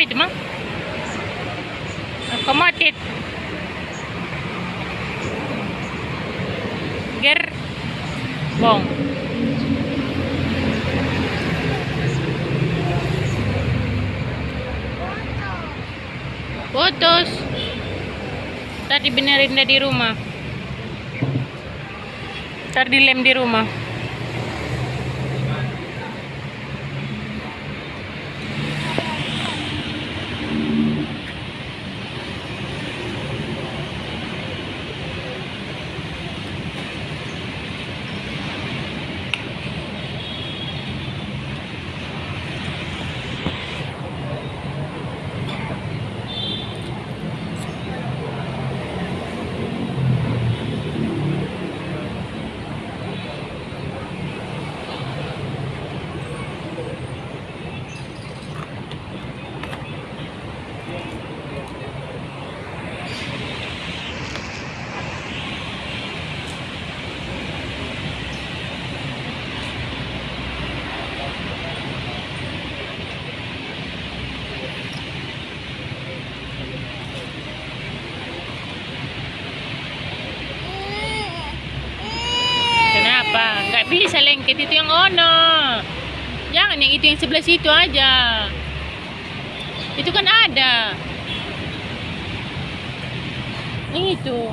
Apa itu, Mang? Komotit. Gerbong. Putus. Tadi benerin di rumah. Ntar dilem di rumah. Kenapa? Nggak bisa lengket, itu yang ono. Jangan yang itu, yang sebelah situ aja. Itu kan ada. Itu.